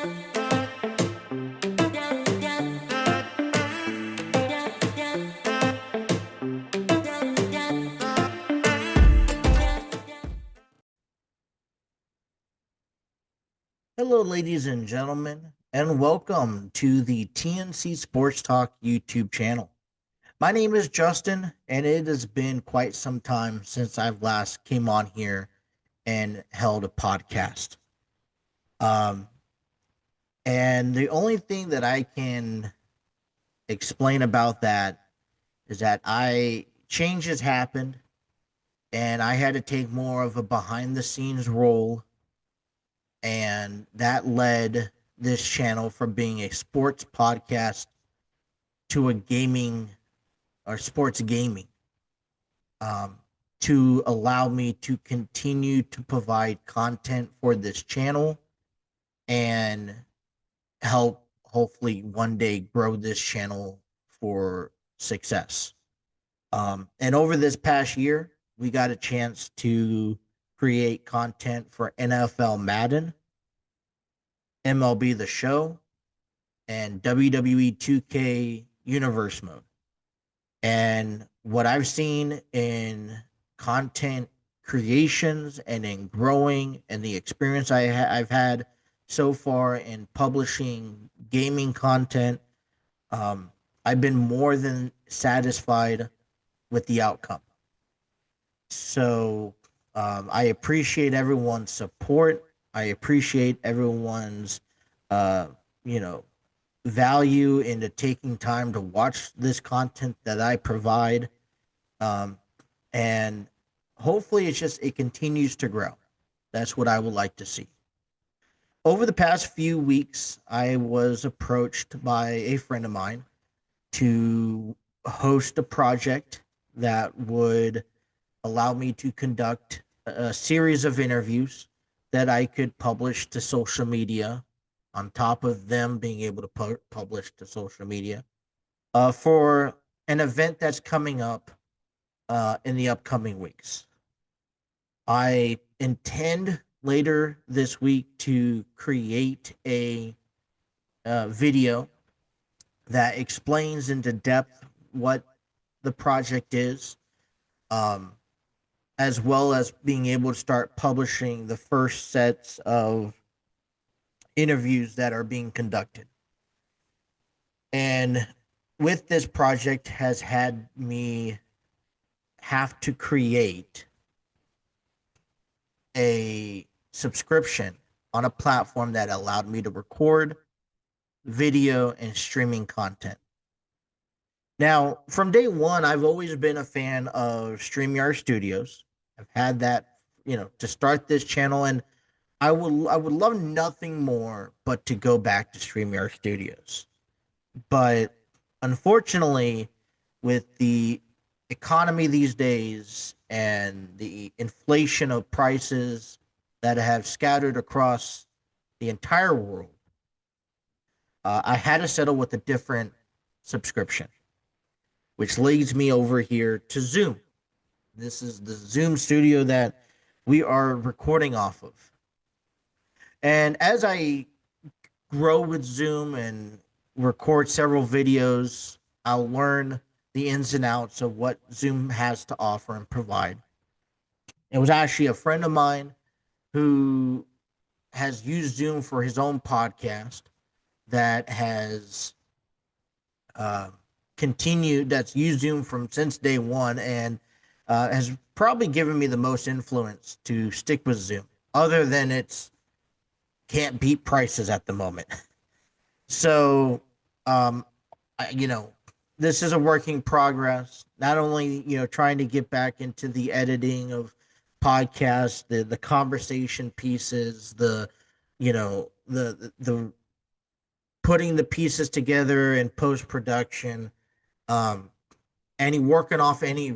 Hello, ladies and gentlemen, and welcome to the TNC Sports Talk YouTube channel. My name is Justin, and it has been quite some time since I've last came on here and held a podcast. Um, and the only thing that I can explain about that is that I changes happened, and I had to take more of a behind the scenes role, and that led this channel from being a sports podcast to a gaming or sports gaming, um, to allow me to continue to provide content for this channel and help hopefully one day grow this channel for success. And over this past year, we got a chance to create content for NFL Madden, MLB The Show, and WWE 2K Universe Mode. And what I've seen in content creations and in growing and the experience I've had so far in publishing gaming content, um, I've been more than satisfied with the outcome. So I appreciate everyone's support. I appreciate everyone's, uh, you know, value into taking time to watch this content that I provide. Um, and hopefully it continues to grow. That's what I would like to see. Over the past few weeks, I was approached by a friend of mine to host a project that would allow me to conduct a series of interviews that I could publish to social media on top of them being able to publish to social media, for an event that's coming up in the upcoming weeks. I intend later this week to create a video that explains into depth what the project is, um, as well as being able to start publishing the first sets of interviews that are being conducted. And with this project has had me have to create a subscription on a platform that allowed me to record video and streaming content. Now, from day one, I've always been a fan of StreamYard Studios. I've had that, to start this channel, and I would love nothing more but to go back to StreamYard Studios. But unfortunately, with the economy these days and the inflation of prices that have scattered across the entire world, I had to settle with a different subscription, which leads me over here to Zoom. This is the Zoom studio that we are recording off of. And as I grow with Zoom and record several videos, I'll learn the ins and outs of what Zoom has to offer and provide. It was actually a friend of mine who has used Zoom for his own podcast that has uh, continued, that's used Zoom from since day one, and has probably given me the most influence to stick with Zoom, other than its can't beat prices at the moment. So, um, this is a work in progress. Not only, trying to get back into the editing of podcasts, the conversation pieces, the putting the pieces together in post production, um, any working off any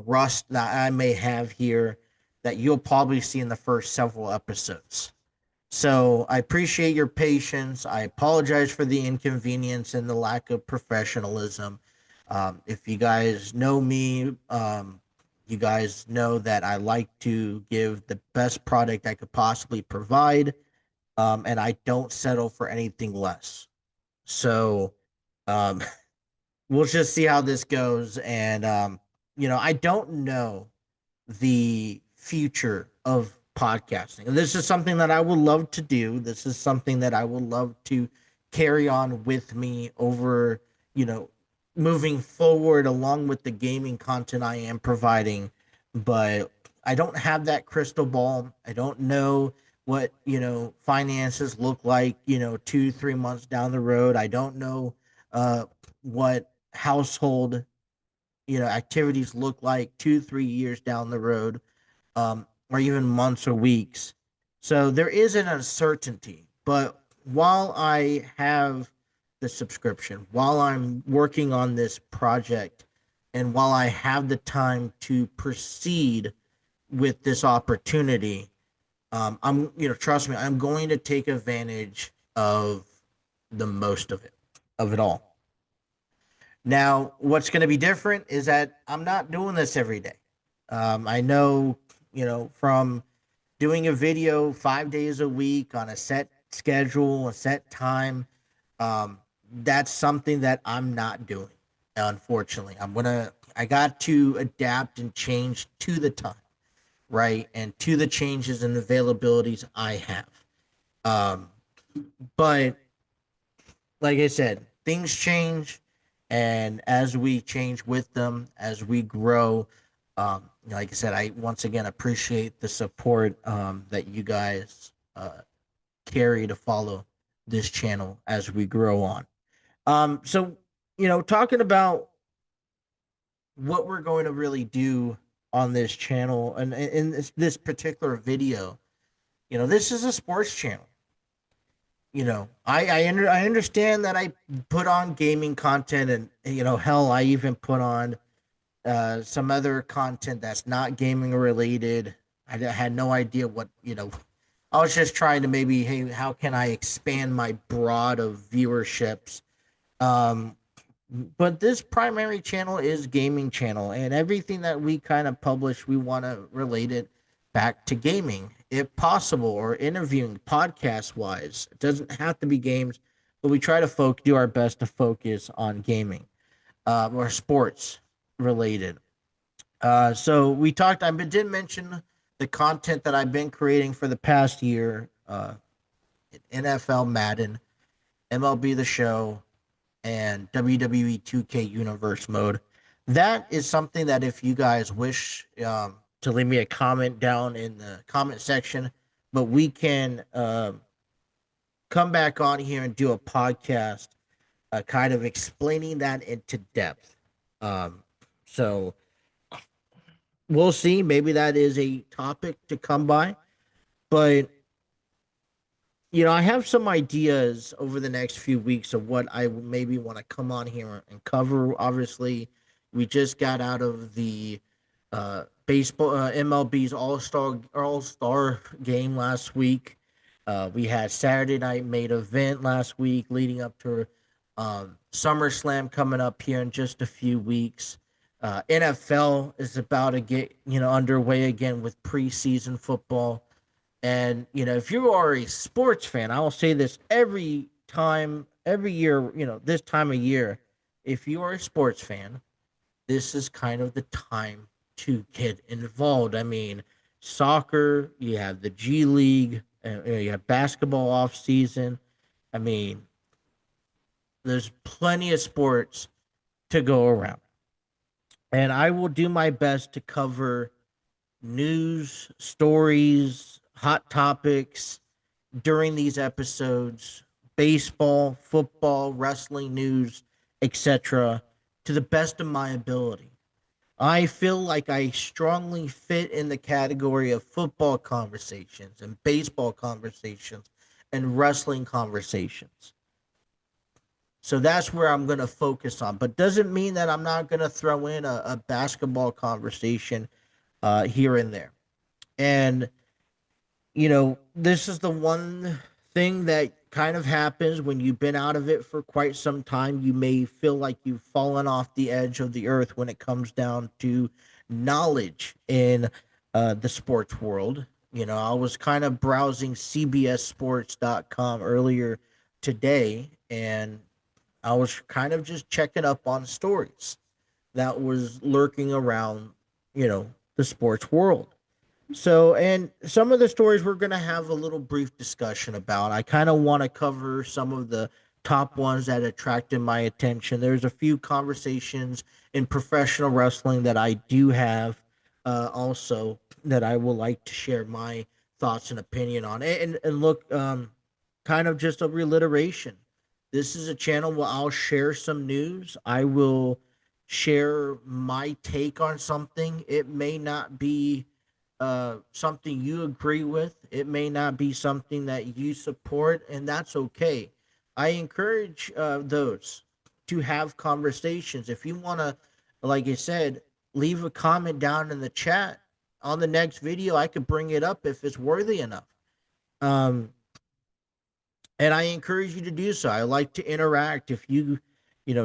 rust that I may have here that you'll probably see in the first several episodes. So I appreciate your patience. I apologize for the inconvenience and the lack of professionalism. If you guys know me, you guys know that I like to give the best product I could possibly provide. and I don't settle for anything less. So, um, we'll just see how this goes. And, I don't know the future of podcasting. This is something that I would love to do. This is something that I would love to carry on with me over, you know, moving forward along with the gaming content I am providing. But I don't have that crystal ball. I don't know what, finances look like, 2, 3 months down the road. I don't know what household, activities look like 2, 3 years down the road, or even months or weeks. So there is an uncertainty. But while I have the subscription, while I'm working on this project, and while I have the time to proceed with this opportunity, trust me, I'm going to take advantage of the most of it all. Now, what's going to be different is that I'm not doing this every day. I know, from doing a video 5 days a week on a set schedule, a set time, um, that's something that I'm not doing. Unfortunately, I got to adapt and change to the time, right? And to the changes and availabilities I have. Um, but like I said, things change, and as we change with them, as we grow, like I said, I once again appreciate the support that you guys carry to follow this channel as we grow on. So talking about what we're going to really do on this channel and in this particular video, this is a sports channel. I understand that I put on gaming content, and hell, I even put on some other content that's not gaming related. Had no idea what. I was just trying to maybe, hey, how can I expand my broad of viewerships? Um, but this primary channel is gaming channel, and everything that we kind of publish, we want to relate it back to gaming if possible, or interviewing podcast wise. It doesn't have to be games, but we try to do our best to focus on gaming, or sports related. So we talked, did mention the content that I've been creating for the past year, NFL Madden, MLB The Show, and WWE 2K Universe mode. That is something that if you guys wish to leave me a comment down in the comment section, but we can come back on here and do a podcast kind of explaining that into depth. So we'll see. Maybe that is a topic to come by. But I have some ideas over the next few weeks of what I maybe want to come on here and cover. Obviously, we just got out of the baseball MLB's All Star game last week. We had Saturday night main event last week, leading up to SummerSlam coming up here in just a few weeks. NFL is about to get underway again with preseason football. And, if you are a sports fan, I will say this every time, every year, this time of year, if you are a sports fan, this is kind of the time to get involved. I mean, soccer, you have the G League, you have basketball off season. I mean, there's plenty of sports to go around. And I will do my best to cover news, stories, hot topics during these episodes, baseball, football, wrestling news, etc., to the best of my ability. I feel like I strongly fit in the category of football conversations and baseball conversations and wrestling conversations. So that's where I'm going to focus on. But doesn't mean that I'm not going to throw in a basketball conversation here and there. And this is the one thing that kind of happens when you've been out of it for quite some time. You may feel like you've fallen off the edge of the earth when it comes down to knowledge in the sports world. I was kind of browsing cbssports.com earlier today, and I was kind of just checking up on stories that was lurking around, the sports world. So, and some of the stories we're going to have a little brief discussion about. I kind of want to cover some of the top ones that attracted my attention. There's a few conversations in professional wrestling that I do have also that I would like to share my thoughts and opinion on. And look, kind of just a reiteration. This is a channel where I'll share some news. I will share my take on something. It may not be something you agree with. It may not be something that you support, and that's okay. I encourage those to have conversations. If you want to, like I said, leave a comment down in the chat on the next video. I could bring it up if it's worthy enough. Um, and I encourage you to do so. I like to interact. If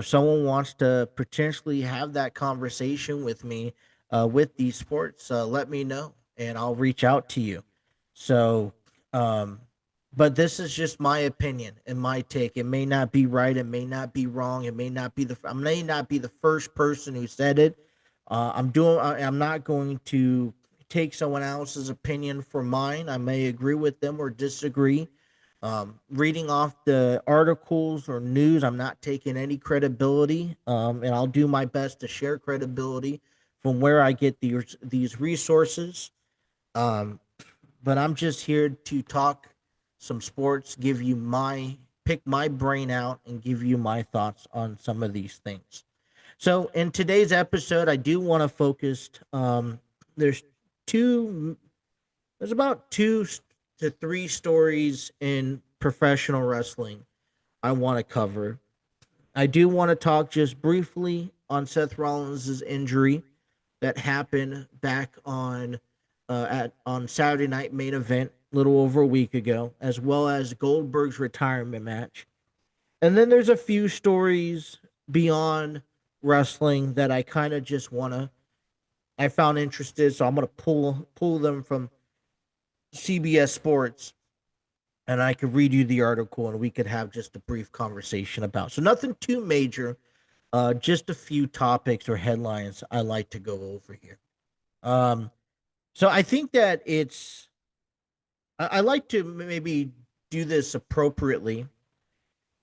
someone wants to potentially have that conversation with me with these sports, let me know and I'll reach out to you. So, um, but this is just my opinion and my take. It may not be right. It may not be wrong. I may not be the first person who said it. I'm not going to take someone else's opinion for mine. I may agree with them or disagree. Reading off the articles or news, I'm not taking any credibility, and I'll do my best to share credibility from where I get these resources. Um, but I'm just here to talk some sports, pick my brain out, and give you my thoughts on some of these things. So in today's episode, I do want to focus. There's two there's about to three stories in professional wrestling I want to cover. I do want to talk just briefly on Seth Rollins' injury that happened back on Saturday Night Main Event a little over a week ago, as well as Goldberg's retirement match. And then there's a few stories beyond wrestling that I kind of just I found interested, so I'm gonna pull them from CBS Sports, and I could read you the article, and we could have just a brief conversation about. So nothing too major, just a few topics or headlines I like to go over here. Um, so I think that I like to maybe do this appropriately,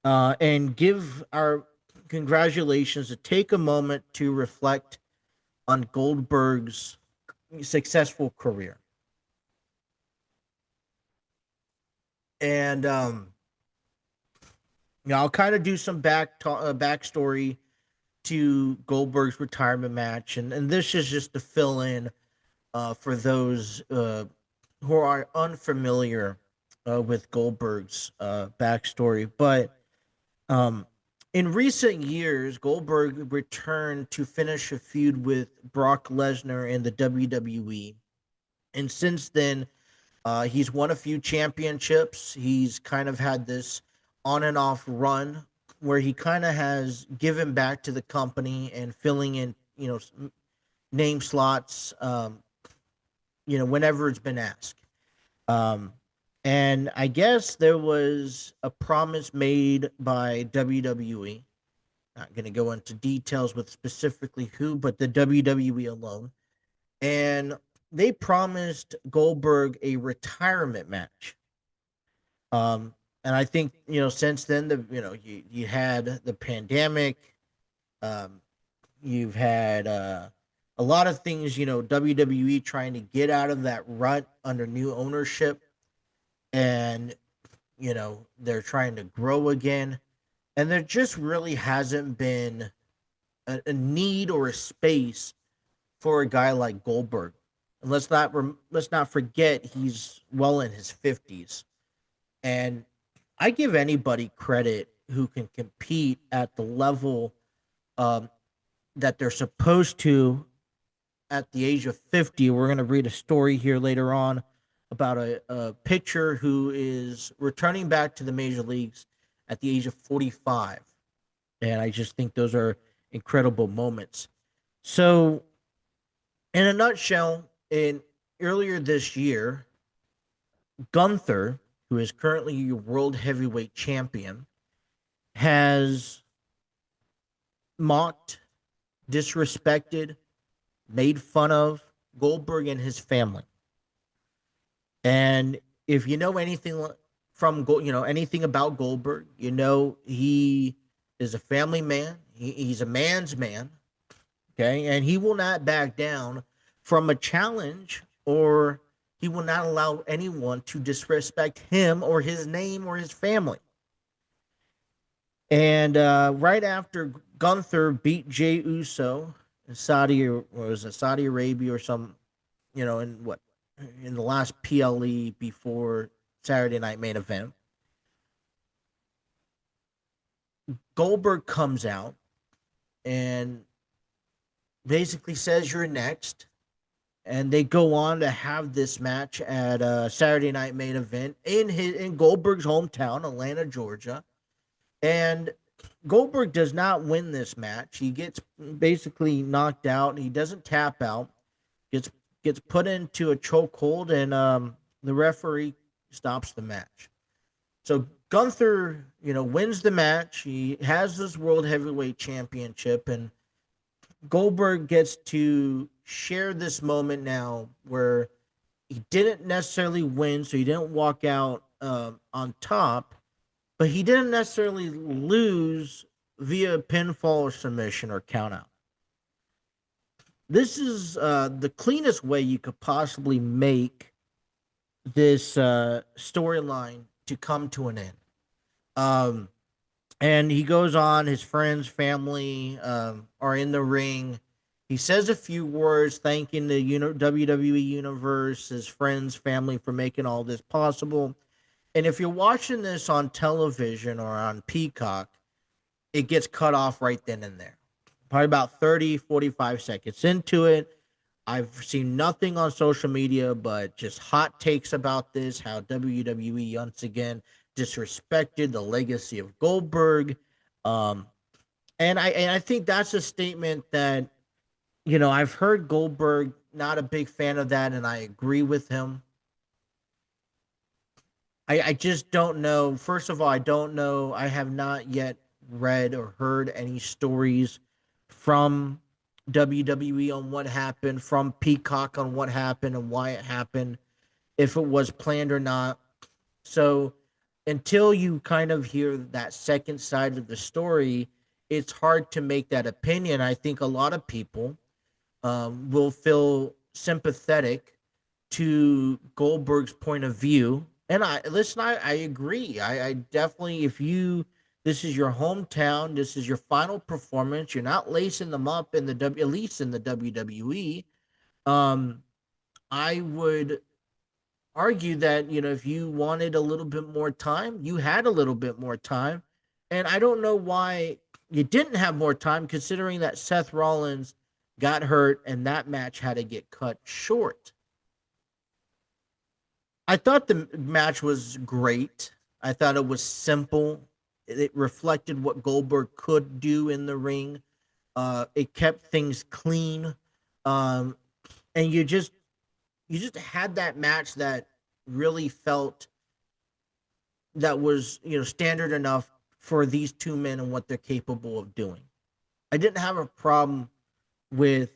and give our congratulations to take a moment to reflect on Goldberg's successful career. And I'll kind of do some backstory to Goldberg's retirement match, and this is just to fill in for those who are unfamiliar with Goldberg's backstory. But um, in recent years, Goldberg returned to finish a feud with Brock Lesnar in the WWE, and since then, he's won a few championships. He's kind of had this on and off run where he kind of has given back to the company and filling in, name slots, whenever it's been asked. Um, and I guess there was a promise made by WWE. Not going to go into details with specifically who, but the WWE alone. And they promised Goldberg a retirement match. Um, and I think since then you had the pandemic, um, you've had a lot of things. WWE trying to get out of that rut under new ownership, and they're trying to grow again, and there just really hasn't been a need or a space for a guy like Goldberg. And let's not forget he's well in his 50s. And I give anybody credit who can compete at the level um, that they're supposed to at the age of 50. We're going to read a story here later on about a pitcher who is returning back to the major leagues at the age of 45. And I just think those are incredible moments. So, in a nutshell, in earlier this year, Gunther, who is currently your world heavyweight champion, has mocked, disrespected, made fun of Goldberg and his family. And if you know anything anything about Goldberg, you know he is a family man. He's a man's man, okay, and he will not back down from a challenge, or he will not allow anyone to disrespect him or his name or his family. And right after Gunther beat Jey Uso in Saudi Arabia or some, in what, in the last PLE before Saturday Night Main Event, Goldberg comes out and basically says you're next, and they go on to have this match at Saturday Night Main Event in Goldberg's hometown, Atlanta, Georgia, and Goldberg does not win this match. He gets basically knocked out. He doesn't tap out. Gets gets put into a chokehold, and the referee stops the match. So Gunther, wins the match. He has this world heavyweight championship, and Goldberg gets to share this moment now where he didn't necessarily win, so he didn't walk out on top, but he didn't necessarily lose via pinfall or submission or countout. This is the cleanest way you could possibly make this storyline to come to an end. Um, and he goes on, his friends, family are in the ring. He says a few words thanking the WWE Universe, his friends, family for making all this possible. And if you're watching this on television or on Peacock, it gets cut off right then and there. Probably about 30, 45 seconds into it. I've seen nothing on social media but just hot takes about this, how WWE once again disrespected the legacy of Goldberg. Um, and I think that's a statement that, I've heard Goldberg not a big fan of that, and I agree with him. I just don't know. First of all, I don't know. I have not yet read or heard any stories from WWE on what happened, from Peacock on what happened and why it happened, if it was planned or not. So until you kind of hear that second side of the story, it's hard to make that opinion. I think a lot of people will feel sympathetic to Goldberg's point of view. And I agree. I definitely, if this is your hometown, this is your final performance, you're not lacing them up in at least in the WWE. Um, I would argue that, if you wanted a little bit more time, you had a little bit more time. And I don't know why you didn't have more time, considering that Seth Rollins got hurt and that match had to get cut short. I thought the match was great. I thought it was simple. It reflected what Goldberg could do in the ring. It kept things clean. Um, and you just had that match that really felt that was, standard enough for these two men and what they're capable of doing. I didn't have a problem with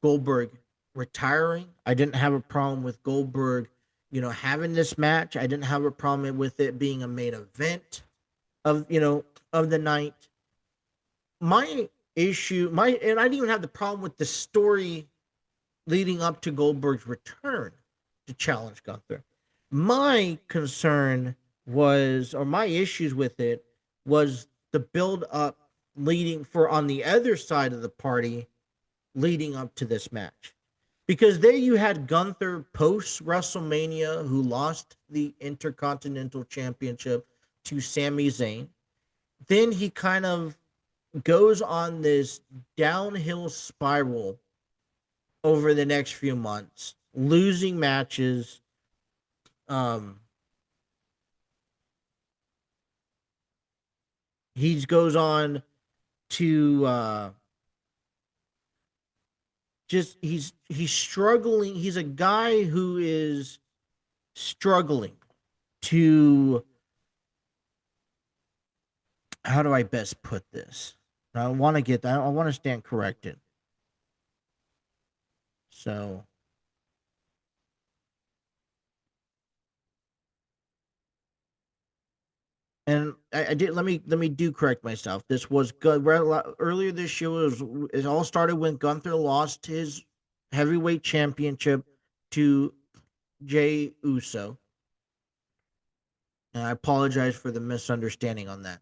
Goldberg retiring. I didn't have a problem with Goldberg, having this match. I didn't have a problem with it being a main event of the night. My and I didn't even have the problem with the story leading up to Goldberg's return to challenge Gunther. My concern was, or my issues with it was the build up leading for on the other side of the party leading up to this match. Because there you had Gunther post WrestleMania, who lost the Intercontinental Championship to Sami Zayn. Then he kind of goes on this downhill spiral over the next few months, losing matches. Um, he goes on to he's struggling. He's a guy who is struggling to, how do I best put this? I want to get that. I want to stand corrected. So, and I did, let me do correct myself. This was good. Earlier this year was, it all started when Gunther lost his heavyweight championship to Jey Uso. And I apologize for the misunderstanding on that.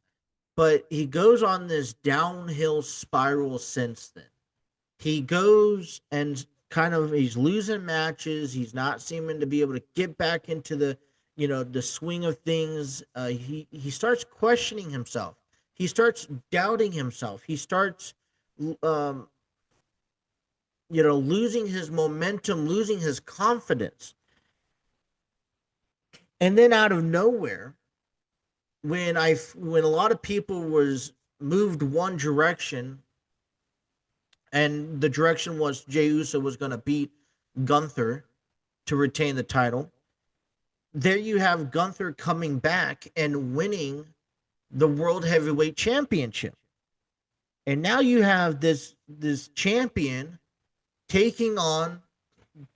But he goes on this downhill spiral since then. He goes and kind of, he's losing matches. He's not seeming to be able to get back into the swing of things. He starts questioning himself. He starts doubting himself. He starts um, losing his momentum, losing his confidence. And then out of nowhere, when a lot of people was moved one direction, and the direction was Jey Uso was going to beat Gunther to retain the title. There you have Gunther coming back and winning the World Heavyweight Championship. And now you have this champion taking on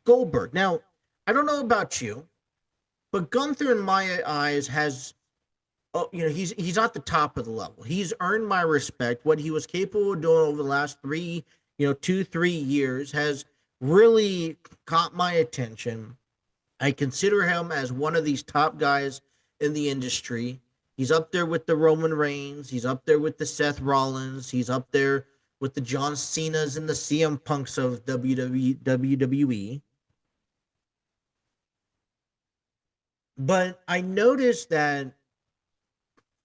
Goldberg. Now, I don't know about you, but Gunther in my eyes has, he's not the top of the level. He's earned my respect. What he was capable of doing over the last 2-3 years has really caught my attention. I consider him as one of these top guys in the industry. He's up there with the Roman Reigns. He's up there with the Seth Rollins. He's up there with the John Cenas and the CM Punks of WWE. But I noticed that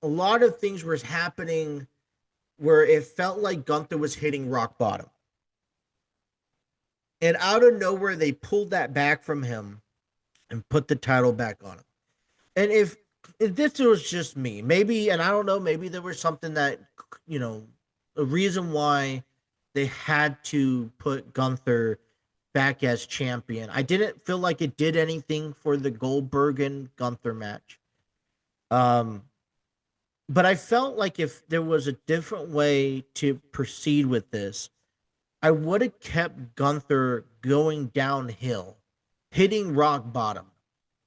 a lot of things were happening where it felt like Gunther was hitting rock bottom. And out of nowhere, they pulled that back from him and put the title back on him. And if this was just me, maybe, and I don't know, maybe there was something that, a reason why they had to put Gunther back as champion. I didn't feel like it did anything for the Goldberg and Gunther match. But I felt like if there was a different way to proceed with this, I would have kept Gunther going downhill, hitting rock bottom.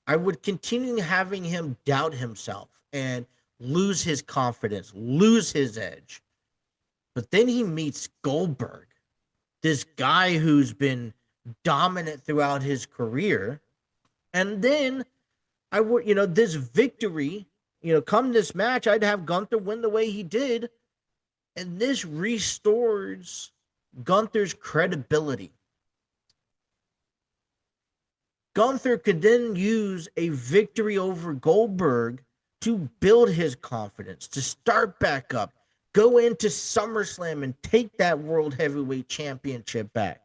I would continue having him doubt himself and lose his confidence, lose his edge. But then he meets Goldberg, this guy who's been dominant throughout his career. And then I would, this victory, come this match, I'd have Gunther win the way he did. And this restores Gunther's credibility. Gunther could then use a victory over Goldberg to build his confidence, to start back up, go into SummerSlam and take that World Heavyweight Championship back.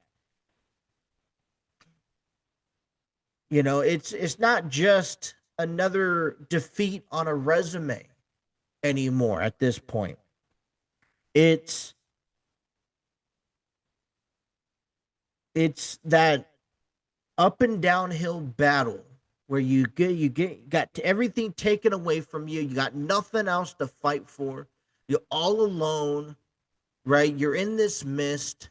It's not just another defeat on a resume anymore at this point. It's that up and downhill battle where you got everything taken away from you. You got nothing else to fight for. You're all alone, right? You're in this mist.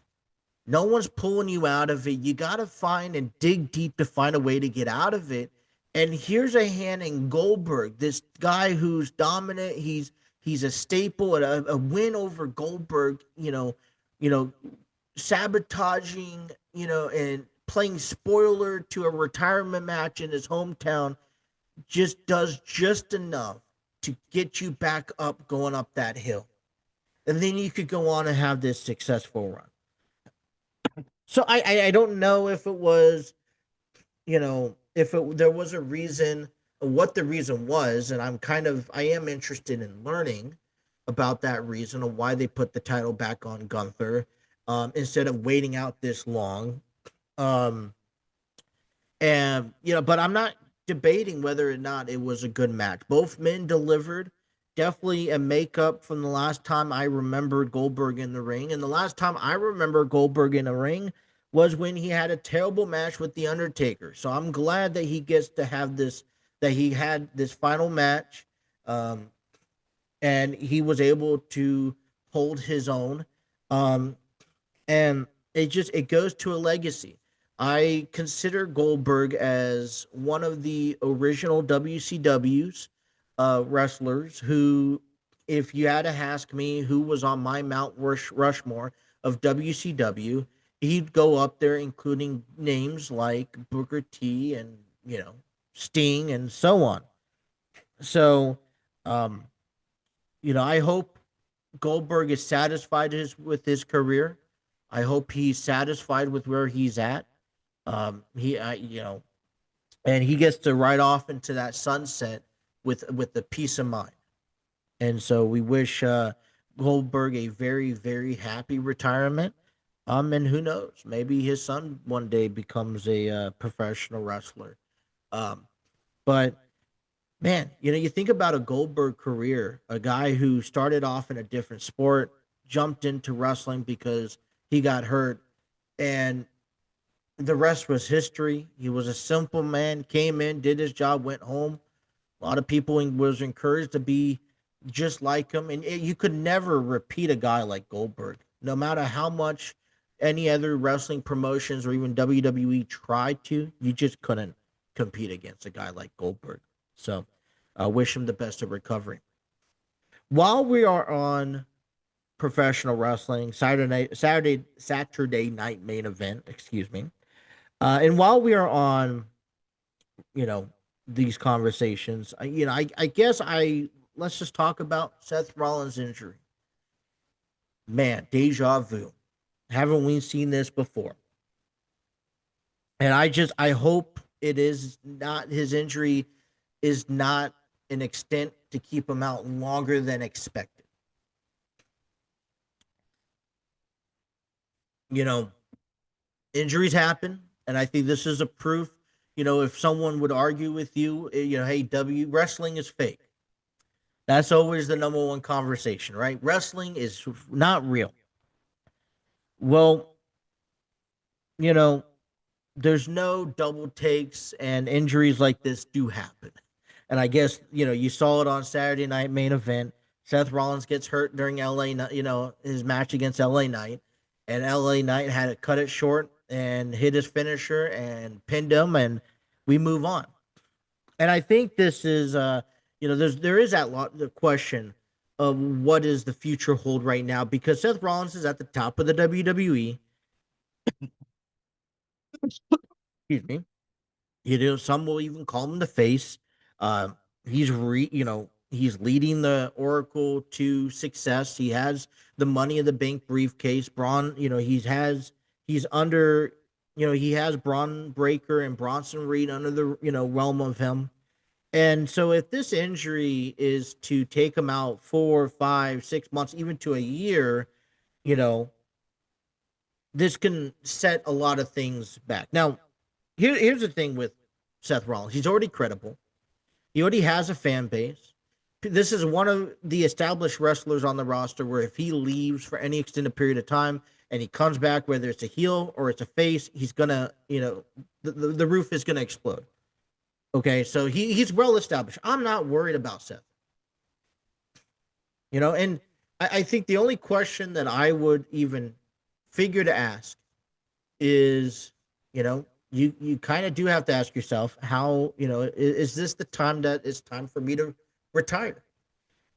No one's pulling you out of it. You got to find and dig deep to find a way to get out of it. And here's a hand in Goldberg, this guy who's dominant. He's a staple, a win over Goldberg, sabotaging, and playing spoiler to a retirement match in his hometown, just does just enough to get you back up, going up that hill. And then you could go on and have this successful run. So I don't know if it was, there was a reason, what the reason was, and I am interested in learning about that reason of why they put the title back on Gunther, instead of waiting out this long. But I'm not debating whether or not it was a good match. Both men delivered. Definitely a makeup from the last time I remembered Goldberg in the ring. And the last time I remember Goldberg in the ring was when he had a terrible match with The Undertaker. So I'm glad that he gets to have this, that he had this final match, um, and he was able to hold his own. Um, and it goes to a legacy. I consider Goldberg as one of the original WCW's wrestlers who, if you had to ask me who was on my Mount Rushmore of WCW, he'd go up there, including names like Booker T and, Sting and so on. So, um, I hope Goldberg is satisfied with his career. I hope he's satisfied with where he's at. And he gets to ride off into that sunset with the peace of mind. And so we wish Goldberg a very, very happy retirement. And who knows, maybe his son one day becomes a professional wrestler. Um, but man, you think about a Goldberg career, a guy who started off in a different sport, jumped into wrestling because he got hurt, and the rest was history. He was a simple man, came in, did his job, went home. A lot of people was encouraged to be just like him, and you could never repeat a guy like Goldberg, no matter how much any other wrestling promotions or even WWE tried to. You just couldn't compete against a guy like Goldberg. So, I wish him the best of recovery. While we are on professional wrestling, Saturday night main event, excuse me. And while we are on, you know, these conversations, I guess let's just talk about Seth Rollins' injury. Man, deja vu. Haven't we seen this before? And I hope it is not, his injury is not an extent to keep him out longer than expected. You know, injuries happen, and I think this is a proof. If someone would argue with you, hey, wrestling is fake. That's always the number one conversation, right? Wrestling is not real. Well, you know, there's no double takes, and injuries like this do happen. And I guess, you saw it on Saturday night main event. Seth Rollins gets hurt during his match against LA Knight, and LA Knight had to cut it short and hit his finisher and pinned him, and we move on. And I think this is, there is that the question of what does the future hold right now, because Seth Rollins is at the top of the WWE. Excuse me. Some will even call him the face. Uh, he's leading the Oracle to success. He has the Money in the Bank briefcase. Braun, he's under, he has Braun Breaker and Bronson Reed under the realm of him. And so if this injury is to take him out 4, 5, 6 months, even to a year, you know, this can set a lot of things back. Now, here's the thing with Seth Rollins. He's already credible. He already has a fan base. This is one of the established wrestlers on the roster where if he leaves for any extended period of time and he comes back, whether it's a heel or it's a face, he's going to, the roof is going to explode. Okay, so he's well established. I'm not worried about Seth. And I think the only question that I would even figure to ask is, you kind of do have to ask yourself how, is this the time that it's time for me to retire?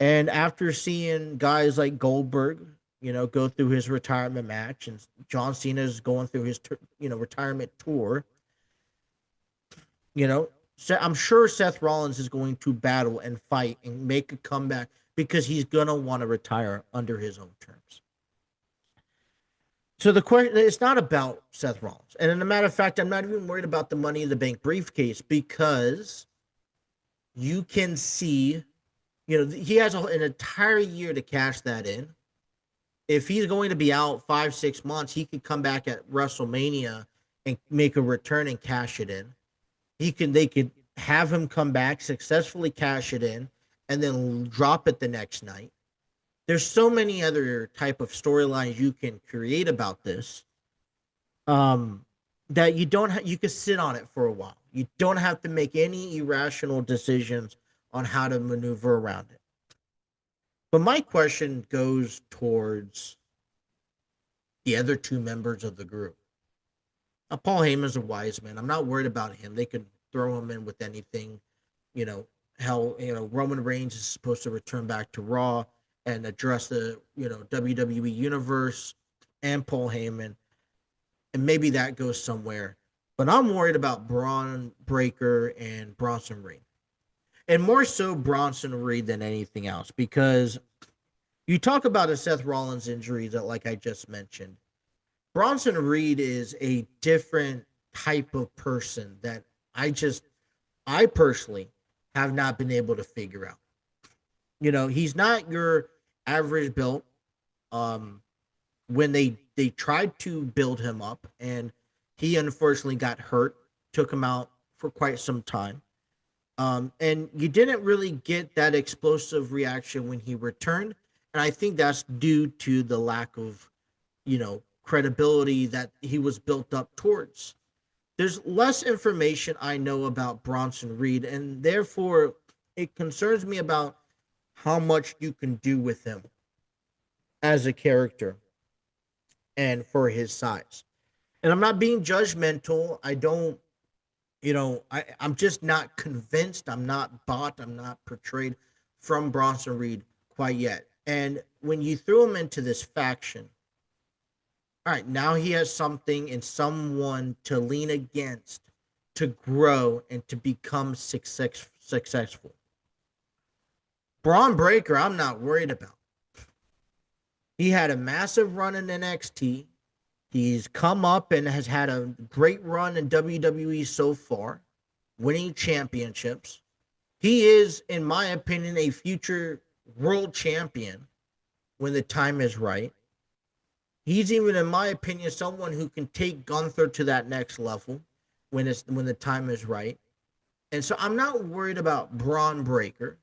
And after seeing guys like Goldberg, go through his retirement match, and John Cena is going through his, retirement tour, I'm sure Seth Rollins is going to battle and fight and make a comeback because he's going to want to retire under his own terms. So the question, it's not about Seth Rollins. And as a matter of fact, I'm not even worried about the Money in the Bank briefcase because you can see, he has an entire year to cash that in. If he's going to be out 5, 6 months, he could come back at WrestleMania and make a return and cash it in. They could have him come back, successfully cash it in, and then drop it the next night. There's so many other type of storylines you can create about this. um, that you can sit on it for a while. You don't have to make any irrational decisions on how to maneuver around it. But my question goes towards the other two members of the group. Paul Heyman's a wise man. I'm not worried about him. They could throw him in with anything. You know, hell, Roman Reigns is supposed to return back to Raw and address the, WWE universe and Paul Heyman. And maybe that goes somewhere. But I'm worried about Braun Breaker and Bronson Reed. And more so Bronson Reed than anything else. Because you talk about a Seth Rollins injury that, like I just mentioned, Bronson Reed is a different type of person that I personally have not been able to figure out. He's not your average built. Um, when they tried to build him up, and he unfortunately got hurt, took him out for quite some time. And you didn't really get that explosive reaction when he returned, and I think that's due to the lack of credibility that he was built up towards. There's less information I know about Bronson Reed, and therefore it concerns me about how much you can do with him as a character and for his size. And I'm not being judgmental. I don't, I'm just not convinced. I'm not bought. I'm not portrayed from Bronson Reed quite yet. And when you threw him into this faction, all right, now he has something and someone to lean against to grow and to become successful. Braun Breaker, I'm not worried about. He had a massive run in NXT. He's come up and has had a great run in WWE so far, winning championships. He is, in my opinion, a future world champion when the time is right. He's even, in my opinion, someone who can take Gunther to that next level when the time is right. And so I'm not worried about Braun Breaker.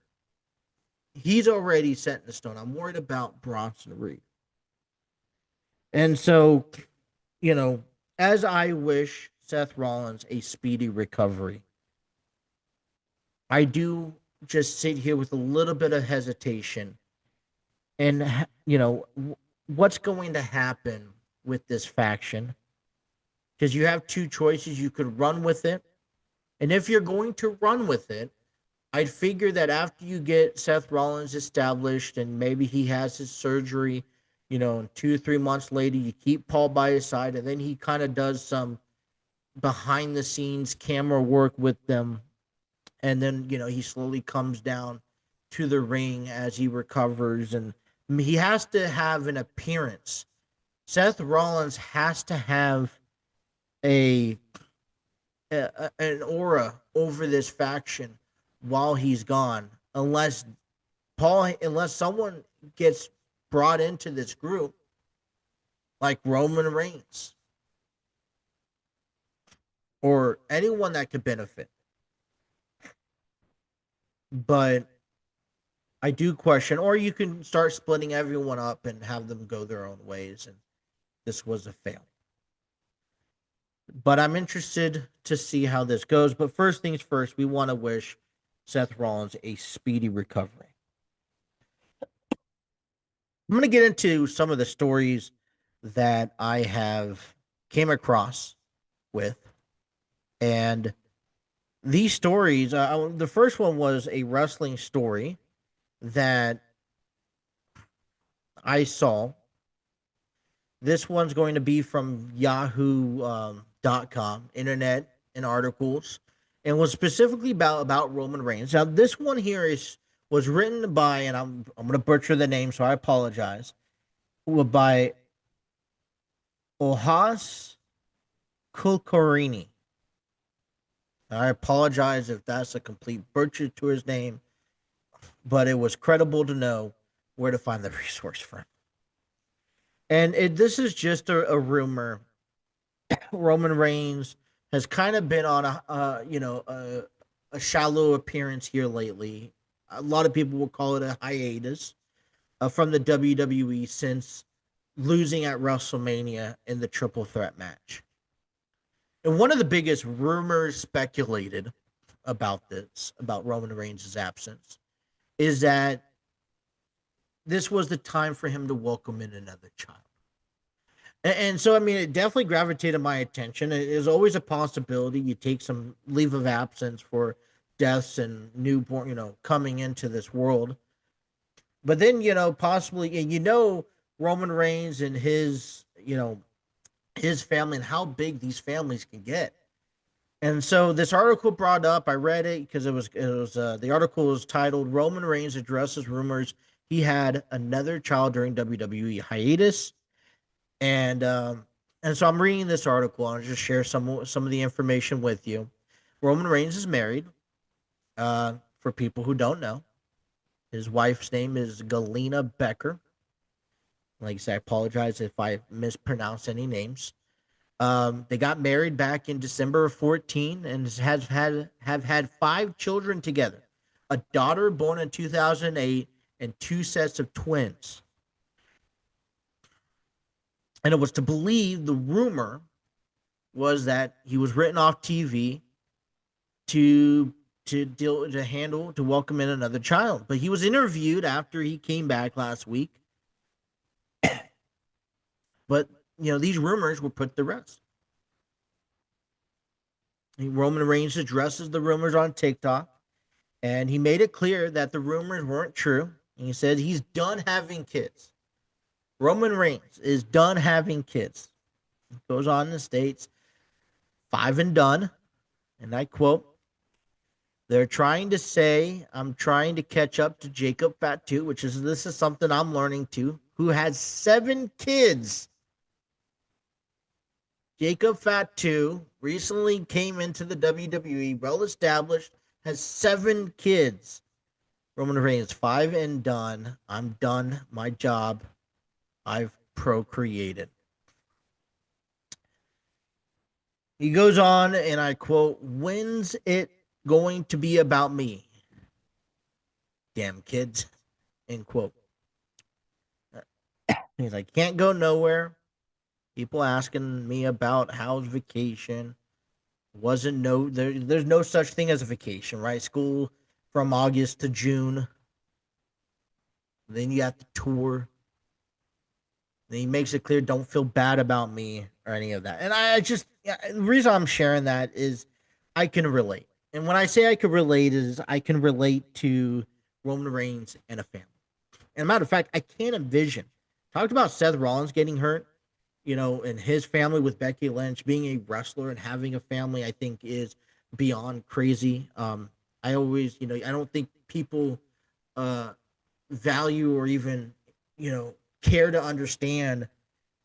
He's already set in stone. I'm worried about Bronson Reed. And so, as I wish Seth Rollins a speedy recovery, I do just sit here with a little bit of hesitation. And, what's going to happen with this faction? Because you have two choices. You could run with it. And if you're going to run with it, I'd figure that after you get Seth Rollins established and maybe he has his surgery, 2 or 3 months later, you keep Paul by his side, and then he kind of does some behind the scenes camera work with them. And then, he slowly comes down to the ring as he recovers. And he has to have an appearance. Seth Rollins has to have a an aura over this faction while he's gone, unless someone gets brought into this group like Roman Reigns or anyone that could benefit. But I do question, or you can start splitting everyone up and have them go their own ways, and this was a fail. But I'm interested to see how this goes. But first things first, we want to wish Seth Rollins a speedy recovery. I'm going to get into some of the stories that I have came across with. And these stories, the first one was a wrestling story that I saw. This one's going to be from Yahoo.com, internet and articles, and was specifically about Roman Reigns. Now, this one here was written by, and I'm going to butcher the name, so I apologize, by Ohas Kulkarini. I apologize if that's a complete butcher to his name, but it was credible to know where to find the resource from. And this is just a rumor. Roman Reigns has kind of been on a shallow appearance here lately. A lot of people will call it a hiatus from the WWE since losing at WrestleMania in the triple threat match. And one of the biggest rumors speculated about this, about Roman Reigns' absence, is that this was the time for him to welcome in another child. And so, I mean, it definitely gravitated my attention. It is always a possibility you take some leave of absence for deaths and newborn, coming into this world. But then, possibly, and Roman Reigns and his family and how big these families can get. And so this article brought up, I read it because the article was titled Roman Reigns addresses rumors he had another child during WWE hiatus. And so I'm reading this article. I'll just share some of the information with you. Roman Reigns is married. For people who don't know, his wife's name is Galena Becker. Like I said, I apologize if I mispronounce any names. They got married back in December of 14 and have had 5 children together. A daughter born in 2008 and 2 sets of twins. And it was to believe the rumor was that he was written off TV to welcome in another child. But he was interviewed after he came back last week. But these rumors were put to rest. Roman Reigns addresses the rumors on TikTok, and he made it clear that the rumors weren't true. And he said he's done having kids. Roman Reigns is done having kids. He goes on and states, 5 and done. And I quote, they're trying to say I'm trying to catch up to Jacob Fatu, this is something I'm learning too, who has 7 kids. Jacob Fatu recently came into the WWE, well established, has 7 kids. Roman Reigns, 5 and done. I'm done my job. I've procreated. He goes on, and I quote, when's it going to be about me? Damn kids, end quote. He's like, can't go nowhere. People asking me about how's vacation. There's no such thing as a vacation, right? School from August to June. Then you have to tour. Then he makes it clear, don't feel bad about me or any of that. And the reason I'm sharing that is I can relate. And when I say I can relate is I can relate to Roman Reigns and a family. And matter of fact, I can't envision. Talked about Seth Rollins getting hurt, and his family with Becky Lynch being a wrestler and having a family, I think is beyond crazy. I always, I don't think people value or even, care to understand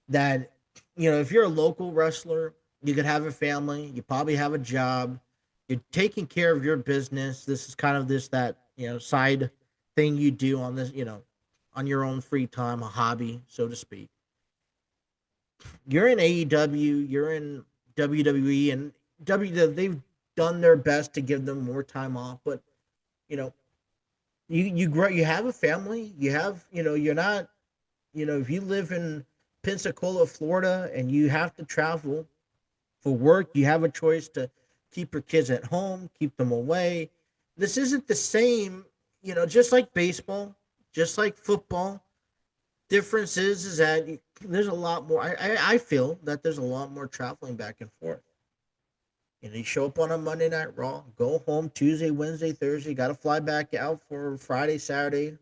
that, if you're a local wrestler, you could have a family, you probably have a job, you're taking care of your business. This is kind of that, side thing you do on this, on your own free time, a hobby, so to speak. You're in AEW, you're in WWE, and they've done their best to give them more time off, but you grow, you have a family, you have, you're not, if you live in Pensacola, Florida, and you have to travel for work, you have a choice to keep your kids at home, keep them away. This isn't the same, just like baseball, just like football. Difference is that there's a lot more. I feel that there's a lot more traveling back and forth. You show up on a Monday Night Raw, go home Tuesday, Wednesday, Thursday, got to fly back out for Friday, Saturday,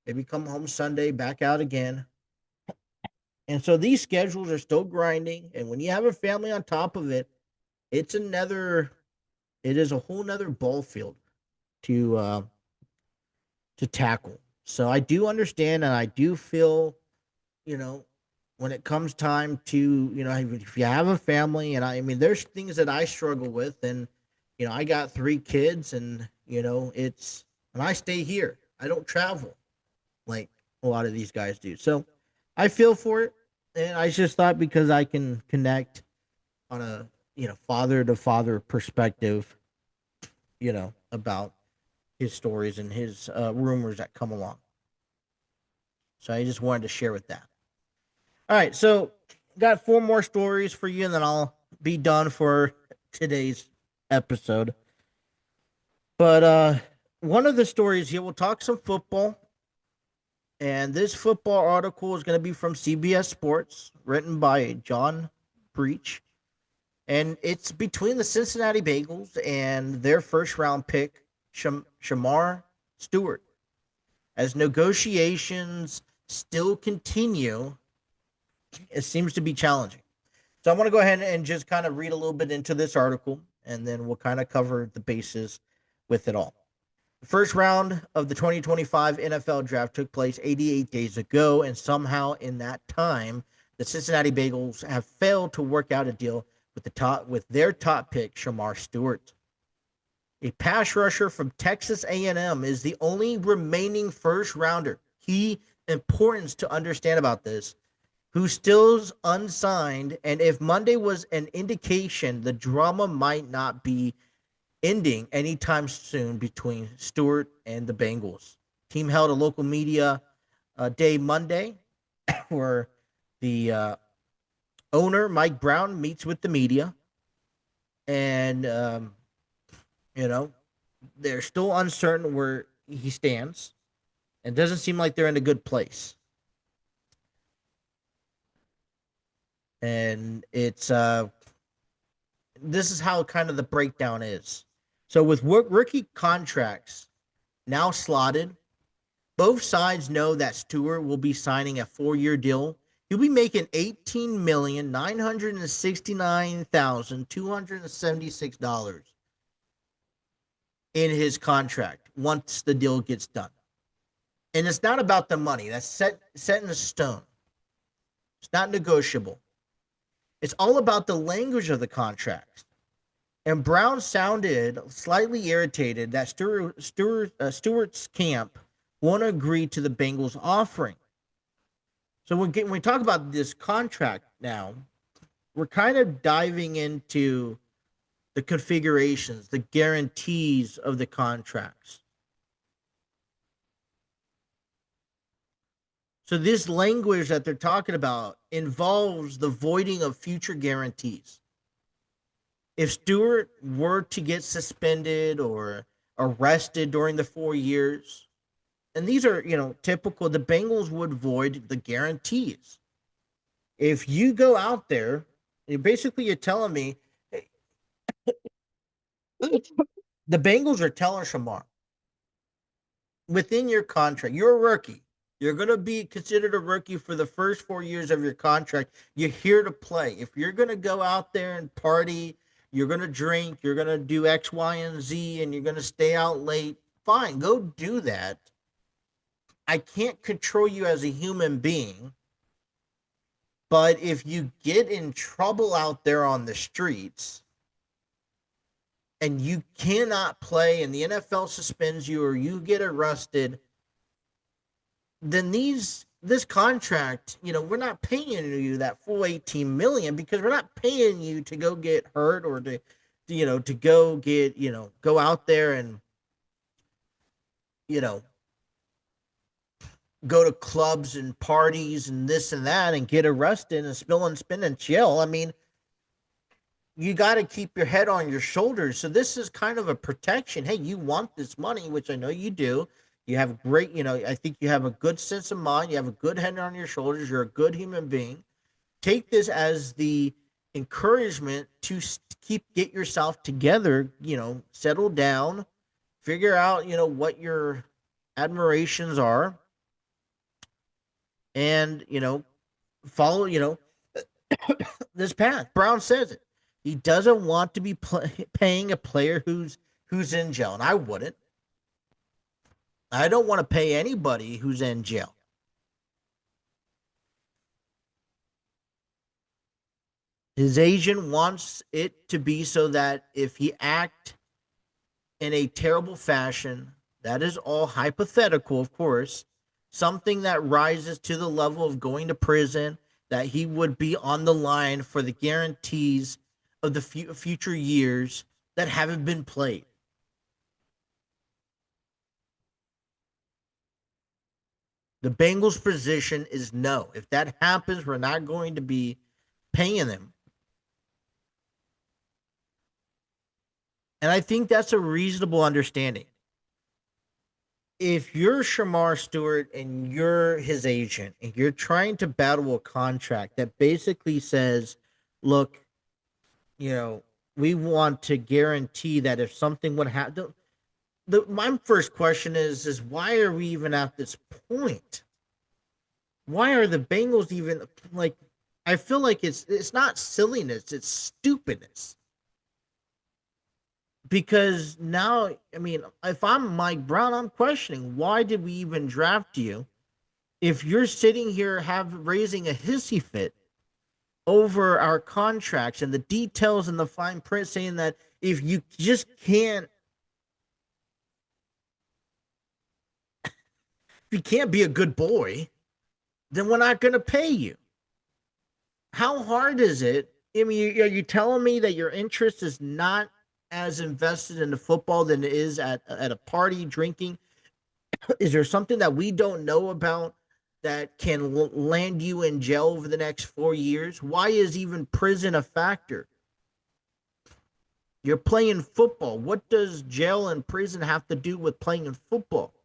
maybe come home Sunday, back out again. And so these schedules are still grinding. And when you have a family on top of it, it is a whole nother ball field to tackle. So I do understand, and I do feel, when it comes time to, if you have a family, and I mean, there's things that I struggle with, and, I got 3 kids, and, and I stay here. I don't travel like a lot of these guys do. So I feel for it. And I just thought, because I can connect on a, father to father perspective, about his stories and his rumors that come along. So I just wanted to share with that. All right, so got 4 more stories for you, and then I'll be done for today's episode. But one of the stories here, we'll talk some football. And this football article is going to be from CBS Sports, written by John Breach. And it's between the Cincinnati Bengals and their first round pick, Shamar Stewart, as negotiations still continue. It seems to be challenging. So I want to go ahead and just kind of read a little bit into this article, and then we'll kind of cover the bases with it all. The first round of the 2025 NFL draft took place 88 days ago, and somehow in that time, the Cincinnati Bengals have failed to work out a deal with their top pick, Shamar Stewart. A pass rusher from Texas A&M is the only remaining first rounder. Key importance to understand about this, who still's unsigned, and if Monday was an indication, the drama might not be ending anytime soon between Stewart and the Bengals. Team held a local media day Monday where the owner, Mike Brown, meets with the media. And, they're still uncertain where he stands. It doesn't seem like they're in a good place. And it's this is how kind of the breakdown is. So with rookie contracts now slotted, both sides know that Stewart will be signing a 4-year deal. He'll be making $18,969,276 in his contract once the deal gets done. And it's not about the money. That's set in the stone. It's not negotiable. It's all about the language of the contract. And Brown sounded slightly irritated that Stewart's camp won't agree to the Bengals' offering. So when we talk about this contract now, we're kind of diving into the configurations, the guarantees of the contracts. So this language that they're talking about involves the voiding of future guarantees. If Stewart were to get suspended or arrested during the 4 years, and these are, typical, the Bengals would void the guarantees. If you go out there, you're telling me the Bengals are telling Shamar, within your contract, you're a rookie. You're going to be considered a rookie for the first 4 years of your contract. You're here to play. If you're going to go out there and party, you're going to drink, you're going to do X, Y, and Z, and you're going to stay out late, fine, go do that. I can't control you as a human being. But if you get in trouble out there on the streets and you cannot play and the NFL suspends you or you get arrested, then this contract, we're not paying you that full $18 million because we're not paying you to go get hurt or to go get, go out there and, go to clubs and parties and this and that and get arrested and spill and spin and chill. I mean, you got to keep your head on your shoulders. So this is kind of a protection. Hey, you want this money, which I know you do. You have great, I think you have a good sense of mind. You have a good head on your shoulders. You're a good human being. Take this as the encouragement to get yourself together, settle down, figure out, what your admirations are, and, follow, this path. Brown says it. He doesn't want to be paying a player who's in jail, and I wouldn't. I don't want to pay anybody who's in jail. His agent wants it to be so that if he act in a terrible fashion, that is all hypothetical, of course, something that rises to the level of going to prison, that he would be on the line for the guarantees of the future years that haven't been played. The Bengals' position is no. If that happens, we're not going to be paying him. And I think that's a reasonable understanding. If you're Shamar Stewart and you're his agent and you're trying to battle a contract that basically says, look, you know, we want to guarantee that if something would happen, my first question is why are we even at this point? Why are the Bengals even like? I feel like it's not silliness, it's stupidness. Because now, I mean, if I'm Mike Brown, I'm questioning why did we even draft you if you're sitting here raising a hissy fit over our contracts and the details and the fine print saying that if you just can't, if you can't be a good boy, then we're not going to pay you. How hard is it? I mean, are you telling me that your interest is not as invested in the football than it is at a party drinking? Is there something that we don't know about that can land you in jail over the next 4 years? Why is even prison a factor? You're playing football. What does jail and prison have to do with playing in football?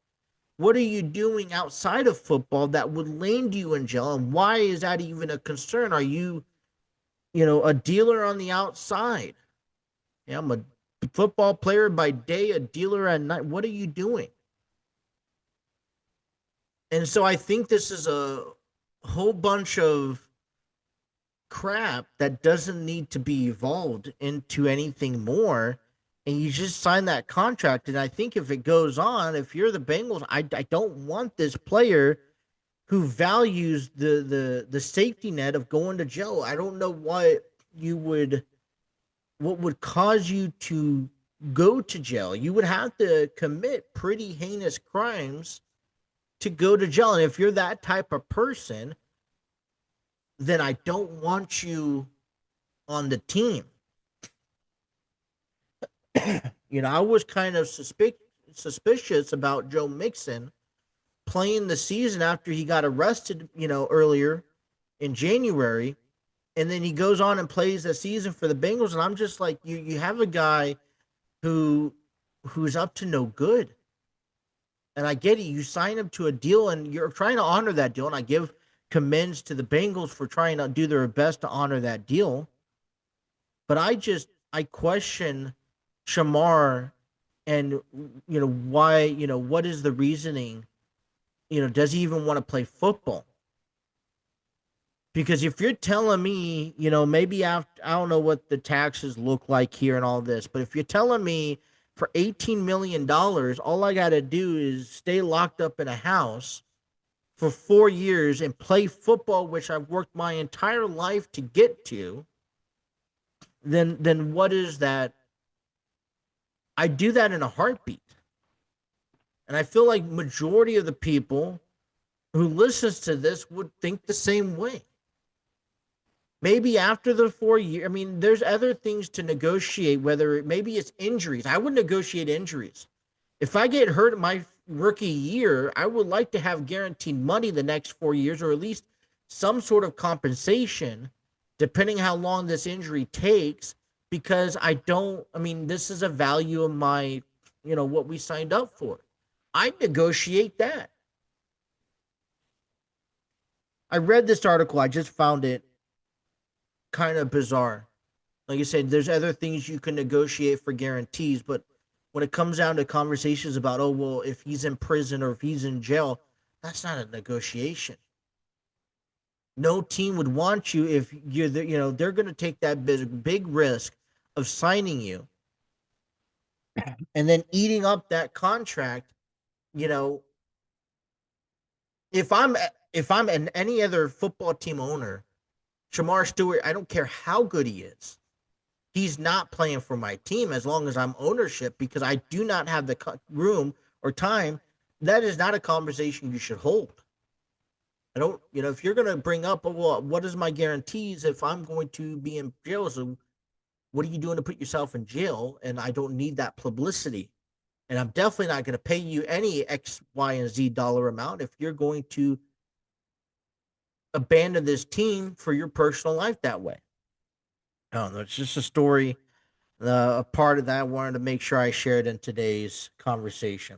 What are you doing outside of football that would land you in jail? And why is that even a concern? Are you, a dealer on the outside? Yeah, I'm a football player by day, a dealer at night. What are you doing? And so I think this is a whole bunch of crap that doesn't need to be evolved into anything more. And you just sign that contract. And I think if it goes on, if you're the Bengals, I don't want this player who values the safety net of going to jail. I don't know what would cause you to go to jail. You would have to commit pretty heinous crimes to go to jail. And if you're that type of person, then I don't want you on the team. I was kind of suspicious about Joe Mixon playing the season after he got arrested, earlier in January. And then he goes on and plays the season for the Bengals. And I'm just like, you have a guy who's up to no good. And I get it. You sign him to a deal and you're trying to honor that deal. And I give commends to the Bengals for trying to do their best to honor that deal. But I question Shamar and, why, what is the reasoning? Does he even want to play football? Because if you're telling me, maybe after, I don't know what the taxes look like here and all this, but if you're telling me for $18 million, all I got to do is stay locked up in a house for 4 years and play football, which I've worked my entire life to get to, then what is that? I do that in a heartbeat. And I feel like majority of the people who listens to this would think the same way. Maybe after the 4 year, I mean, there's other things to negotiate, maybe it's injuries. I would negotiate injuries. If I get hurt in my rookie year, I would like to have guaranteed money the next 4 years, or at least some sort of compensation, depending how long this injury takes, because this is a value of my, what we signed up for. I negotiate that. I read this article. I just found it kind of bizarre. Like I said, there's other things you can negotiate for guarantees, but when it comes down to conversations about, oh, well, if he's in prison or if he's in jail, that's not a negotiation. No team would want you if you're the, they're going to take that big risk of signing you and then eating up that contract. You know, if I'm any other football team owner, Shamar Stewart, I don't care how good he is. He's not playing for my team as long as I'm ownership, because I do not have the room or time. That is not a conversation you should hold. I don't, if you're going to bring up, oh, well, what is my guarantees if I'm going to be in jail? So what are you doing to put yourself in jail? And I don't need that publicity. And I'm definitely not going to pay you any X, Y, and Z dollar amount if you're going to abandon this team for your personal life that way. I don't know. It's just a story A part of that I wanted to make sure I shared in today's conversation.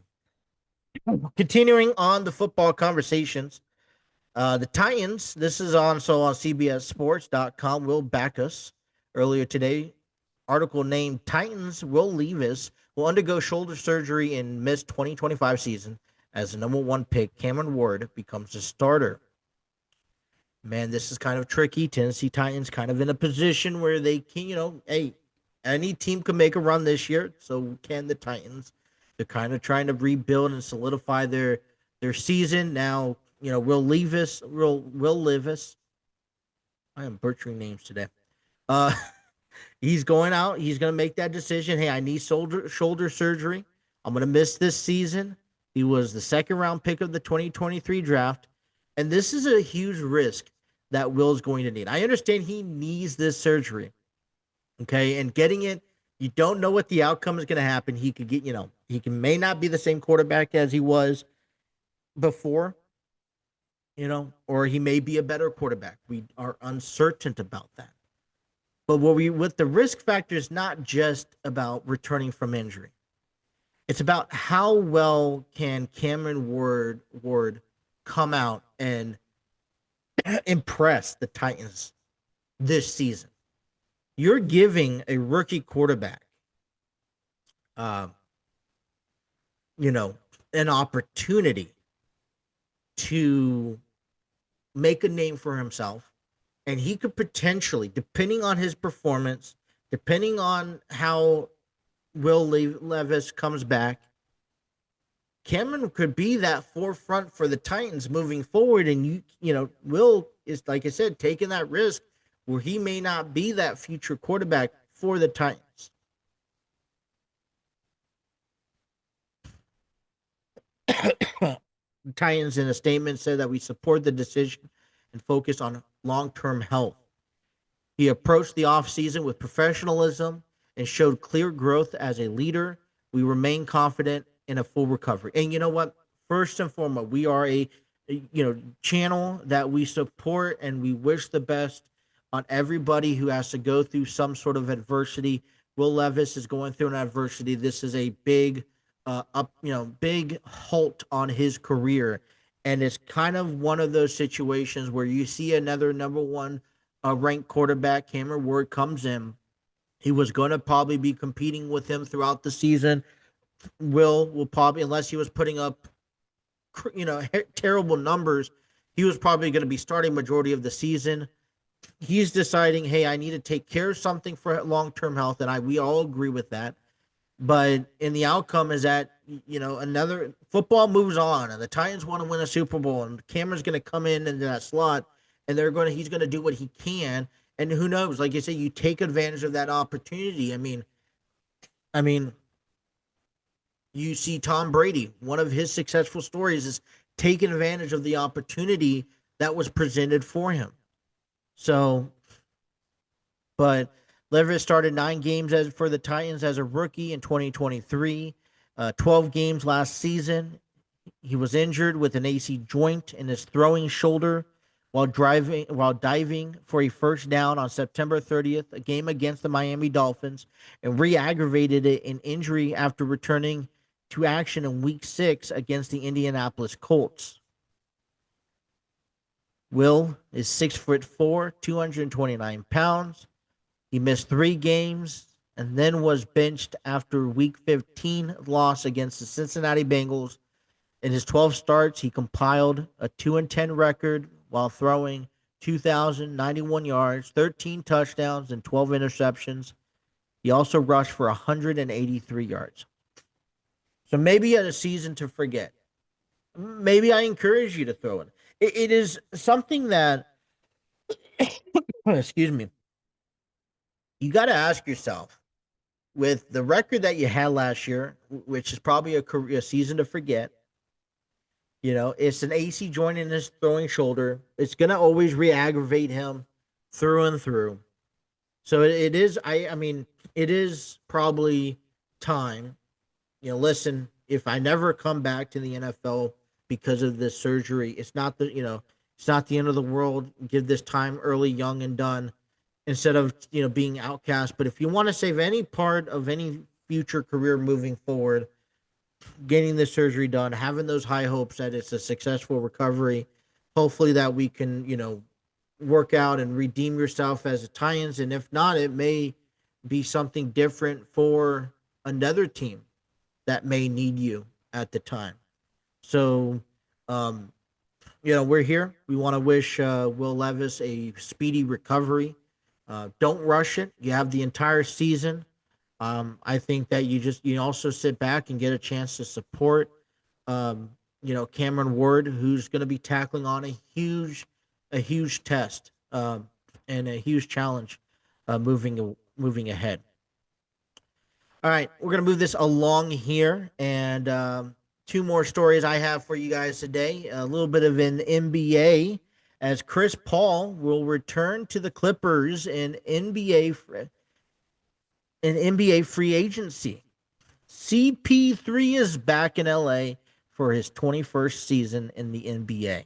Continuing on the football conversations, the Titans, this is also on CBSSports.com, will back us earlier today. Article named Titans Will Levis will undergo shoulder surgery and miss 2025 season as the number one pick, Cameron Ward, becomes the starter. Man, this is kind of tricky. Tennessee Titans kind of in a position where they can, hey, any team can make a run this year. So can the Titans. They're kind of trying to rebuild and solidify their season. Now, Will Levis. I am butchering names today. Uh, he's going out. He's going to make that decision. Hey, I need shoulder surgery. I'm going to miss this season. He was the second round pick of the 2023 draft. And this is a huge risk that Will's going to need. I understand he needs this surgery. Okay. And getting it, you don't know what the outcome is going to happen. He could get, may not be the same quarterback as he was before, or he may be a better quarterback. We are uncertain about that. But with the risk factor is not just about returning from injury. It's about how well can Cameron Ward come out and impress the Titans this season. You're giving a rookie quarterback, an opportunity to make a name for himself. And he could potentially, depending on his performance, depending on how Will Levis comes back, Cameron could be that forefront for the Titans moving forward. And Will is, like I said, taking that risk where he may not be that future quarterback for the Titans. The Titans in a statement said that we support the decision and focus on long-term health. He approached the offseason with professionalism and showed clear growth as a leader. We remain confident in a full recovery. And you know what? First and foremost, we are a channel that we support and we wish the best on everybody who has to go through some sort of adversity. Will Levis is going through an adversity. This is a big big halt on his career. And it's kind of one of those situations where you see another number one ranked quarterback, Cameron Ward, comes in. He was going to probably be competing with him throughout the season. Will probably, unless he was putting up, terrible numbers, he was probably going to be starting majority of the season. He's deciding, hey, I need to take care of something for long-term health, and we all agree with that. But in the outcome is that, another football moves on and the Titans want to win a Super Bowl and Cameron's going to come into that slot and he's going to do what he can. And who knows, like you say, you take advantage of that opportunity. I mean, you see Tom Brady, one of his successful stories is taking advantage of the opportunity that was presented for him. So, but Levis started 9 games for the Titans as a rookie in 2023, 12 games last season. He was injured with an AC joint in his throwing shoulder while diving for a first down on September 30th, a game against the Miami Dolphins, and re-aggravated an injury after returning to action in Week 6 against the Indianapolis Colts. Will is 6'4", 229 pounds. He missed 3 games and then was benched after Week 15 loss against the Cincinnati Bengals. In his 12 starts, he compiled a 2-10 record while throwing 2,091 yards, 13 touchdowns, and 12 interceptions. He also rushed for 183 yards. So maybe he had a season to forget. Maybe I encourage you to throw it. It is something that, excuse me, you got to ask yourself, with the record that you had last year, which is probably a season to forget, it's an AC joint in his throwing shoulder. It's going to always re-aggravate him through and through. So it is, it is probably time. Listen, if I never come back to the NFL because of this surgery, it's not the end of the world. Give this time early, young, and done. instead of being outcast. But if you want to save any part of any future career moving forward, getting the surgery done, having those high hopes that it's a successful recovery, hopefully that we can work out and redeem yourself as Italians, and if not, it may be something different for another team that may need you at the time. So, um, we're here. We want to wish Will Levis a speedy recovery. Don't rush it. You have the entire season. I think that you also sit back and get a chance to support, Cameron Ward, who's going to be tackling on a huge test, and a huge challenge, moving ahead. All right, we're gonna move this along here, and two more stories I have for you guys today. A little bit of an NBA, as Chris Paul will return to the Clippers in NBA free agency. CP3 is back in LA for his 21st season in the NBA.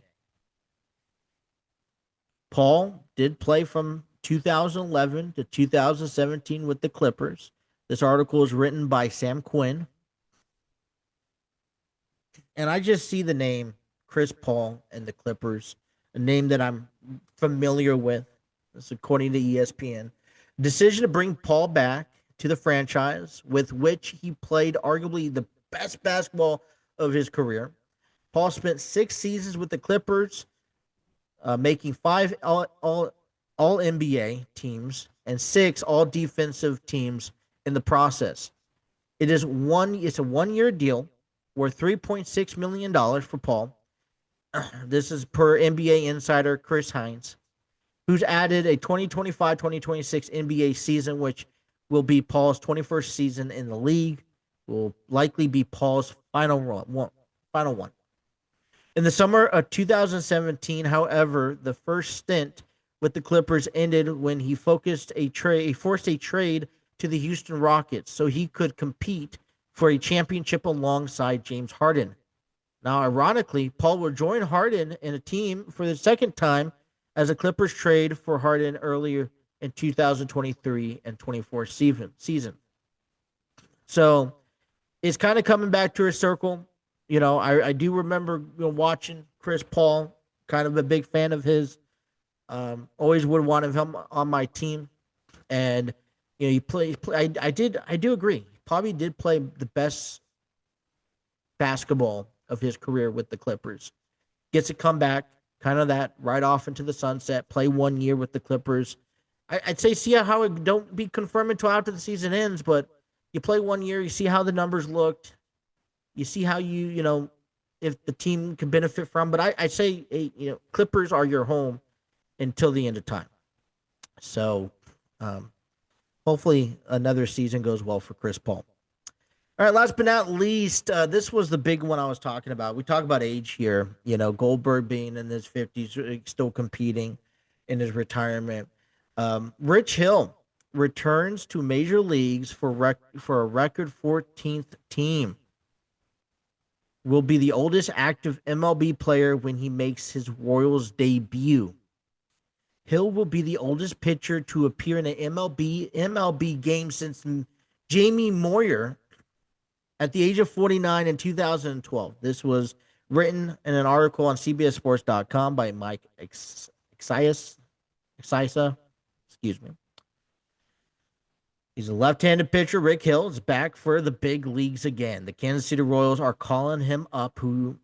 Paul did play from 2011 to 2017 with the Clippers. This article is written by Sam Quinn. And I just see the name Chris Paul and the Clippers, a name that I'm familiar with. This is according to ESPN. Decision to bring Paul back to the franchise, with which he played arguably the best basketball of his career. Paul spent 6 seasons with the Clippers, making 5 all NBA teams and 6 all defensive teams in the process. It's a 1-year deal worth $3.6 million for Paul. This is per NBA insider Chris Hines, who's added a 2025-2026 NBA season, which will be Paul's 21st season in the league. Will likely be Paul's final one. In the summer of 2017, however, the first stint with the Clippers ended when he forced a trade to the Houston Rockets so he could compete for a championship alongside James Harden. Now, ironically, Paul will join Harden in a team for the second time as the Clippers trade for Harden earlier in 2023 and 24 season. So it's kind of coming back to a circle. I do remember watching Chris Paul, kind of a big fan of his. Always would want him on my team, and he play. I do agree. He probably did play the best basketball of his career with the Clippers. Gets a comeback, kind of that right off into the sunset. Play 1 year with the Clippers. I'd say see how it don't be confirmed until after the season ends, but you play 1 year, you see how the numbers looked, you see how if the team can benefit from. But I say, Clippers are your home until the end of time. So, hopefully another season goes well for Chris Paul. All right, last but not least, this was the big one I was talking about. We talk about age here. Goldberg being in his 50s, still competing in his retirement. Rich Hill returns to major leagues for a record 14th team. Will be the oldest active MLB player when he makes his Royals debut. Hill will be the oldest pitcher to appear in an MLB game since Jamie Moyer at the age of 49 in 2012. This was written in an article on CBSSports.com by Mike Excisa. Excuse me. He's a left-handed pitcher. Rick Hill is back for the big leagues again. The Kansas City Royals are calling him up, who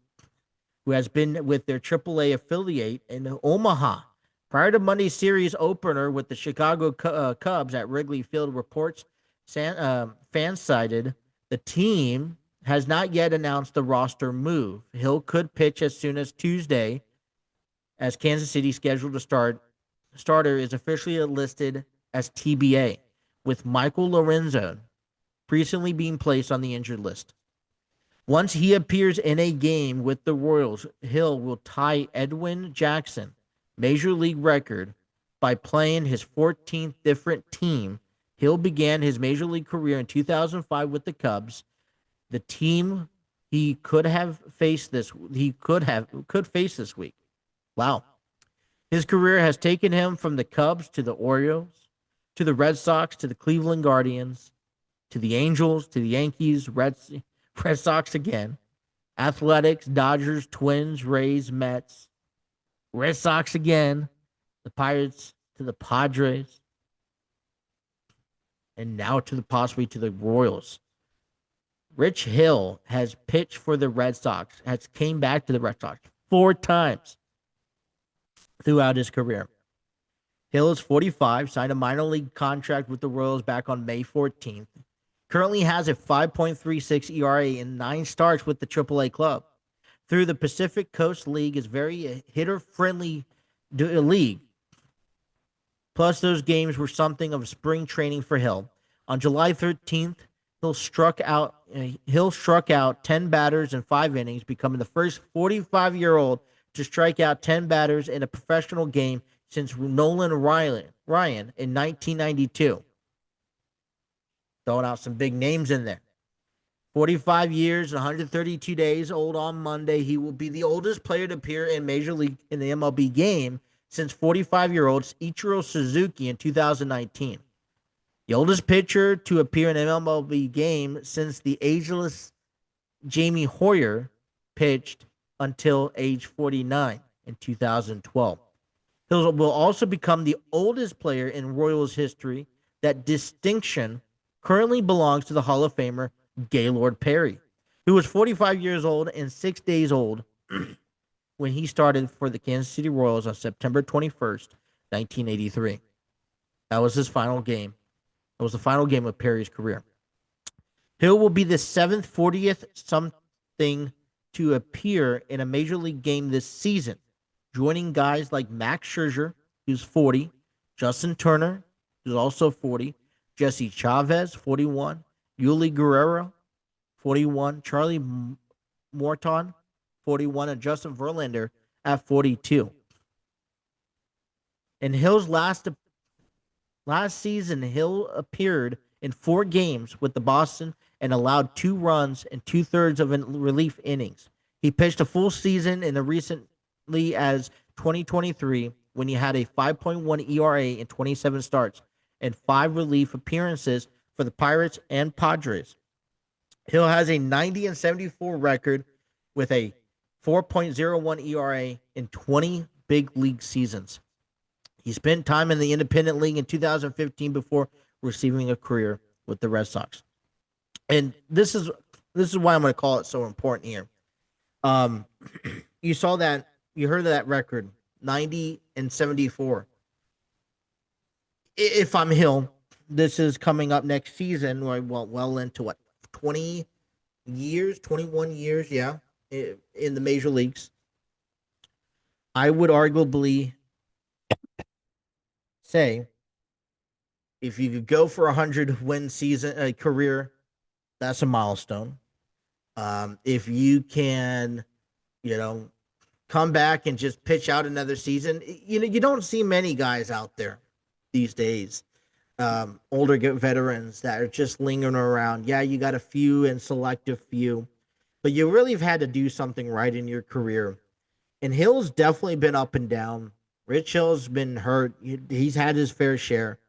has been with their AAA affiliate in Omaha. Prior to Monday's series opener with the Chicago Cubs at Wrigley Field, reports fans cited the team has not yet announced the roster move. Hill could pitch as soon as Tuesday, as Kansas City scheduled to start. Starter is officially listed as TBA, with Michael Lorenzo recently being placed on the injured list. Once he appears in a game with the Royals, Hill will tie Edwin Jackson major league record by playing his 14th different team. Hill began his major league career in 2005 with the Cubs, the team he could face this week. Wow. His career has taken him from the Cubs to the Orioles, to the Red Sox, to the Cleveland Guardians, to the Angels, to the Yankees, Red Sox again, Athletics, Dodgers, Twins, Rays, Mets, Red Sox again, the Pirates, to the Padres, and now to the possibly to the Royals. Rich Hill has pitched for the Red Sox, has came back to the Red Sox 4 times throughout his career. Hill is 45, signed a minor league contract with the Royals back on May 14th. Currently has a 5.36 ERA in 9 starts with the AAA club. Through the Pacific Coast League is very hitter-friendly league. Plus, those games were something of spring training for Hill. On July 13th, Hill struck out 10 batters in 5 innings, becoming the first 45-year-old to strike out 10 batters in a professional game since Nolan Ryan in 1992. Throwing out some big names in there. 45 years and 132 days old on Monday. He will be the oldest player to appear in Major League in the MLB game since 45-year-old Ichiro Suzuki in 2019. The oldest pitcher to appear in an MLB game since the ageless Jamie Hoyer pitched until age 49 in 2012. He will also become the oldest player in Royals history. That distinction currently belongs to the Hall of Famer Gaylord Perry, who was 45 years old and 6 days old when he started for the Kansas City Royals on September 21st, 1983. That was his final game. That was the final game of Perry's career. Hill will be the 7th 40th something to appear in a major league game this season, joining guys like Max Scherzer, who's 40, Justin Turner, who's also 40, Jesse Chavez, 41, Yuli Guerrero, 41, Charlie Morton, 41, and Justin Verlander at 42. In Hill's last season, Hill appeared in 4 games with the Boston and allowed 2 runs and 2/3 of relief innings. He pitched a full season in the recently as 2023 when he had a 5.1 ERA in 27 starts and 5 relief appearances for the Pirates and Padres. Hill has a 90-74 record with a 4.01 ERA in 20 big league seasons. He spent time in the independent league in 2015 before receiving a career with the Red Sox. And this is why I'm going to call it so important here. You saw that, you heard of that record, 90-74. If I'm Hill, this is coming up next season, well into what, 20 years, 21 years, yeah, in the major leagues. I would arguably say if you could go for 100-win season career, that's a milestone. If you can, come back and just pitch out another season, you don't see many guys out there these days, older veterans that are just lingering around. Yeah, you got a few and selective few, but you really have had to do something right in your career. And Hill's definitely been up and down. Rich Hill's been hurt. He's had his fair share,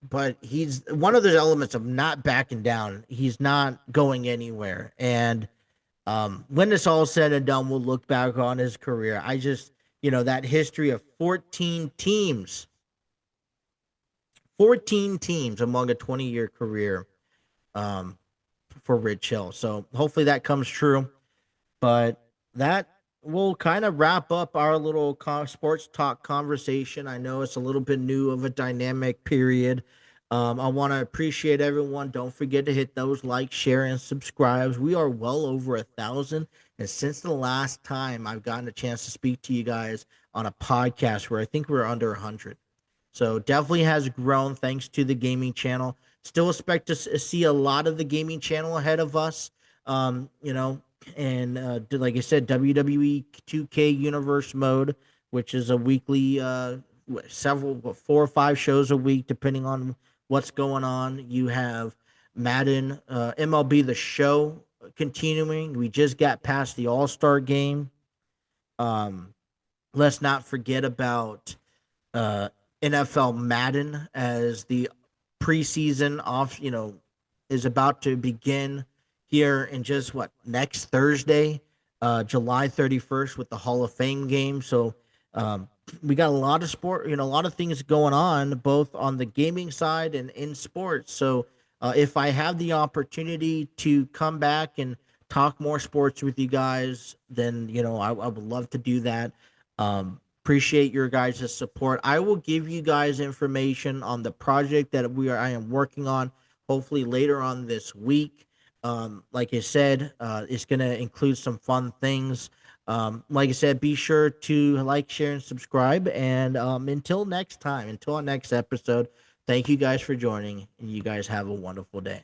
but he's one of those elements of not backing down. He's not going anywhere. And when it's all said and done, we'll look back on his career. I just, that history of 14 teams among a 20-year career for Rich Hill. So hopefully that comes true. But that will kind of wrap up our little sports talk conversation. I know it's a little bit new of a dynamic period. I want to appreciate everyone. Don't forget to hit those likes, share, and subscribes. We are well over 1,000. And since the last time I've gotten a chance to speak to you guys on a podcast where I think we're under 100. So definitely has grown thanks to the gaming channel. Still expect to see a lot of the gaming channel ahead of us. And like I said, WWE 2K Universe Mode, which is a weekly, 4 or 5 shows a week, depending on what's going on. You have Madden, MLB The Show continuing. We just got past the All-Star game. Let's not forget about NFL Madden as the preseason off, is about to begin here in just next Thursday, July 31st with the Hall of Fame game. So um, we got a lot of sport, a lot of things going on, both on the gaming side and in sports. So if I have the opportunity to come back and talk more sports with you guys, then I would love to do that. Appreciate your guys' support. I will give you guys information on the project that I am working on, hopefully later on this week. Like I said, it's gonna include some fun things. Like I said, be sure to like, share, and subscribe. And until next time, until our next episode, thank you guys for joining, and you guys have a wonderful day.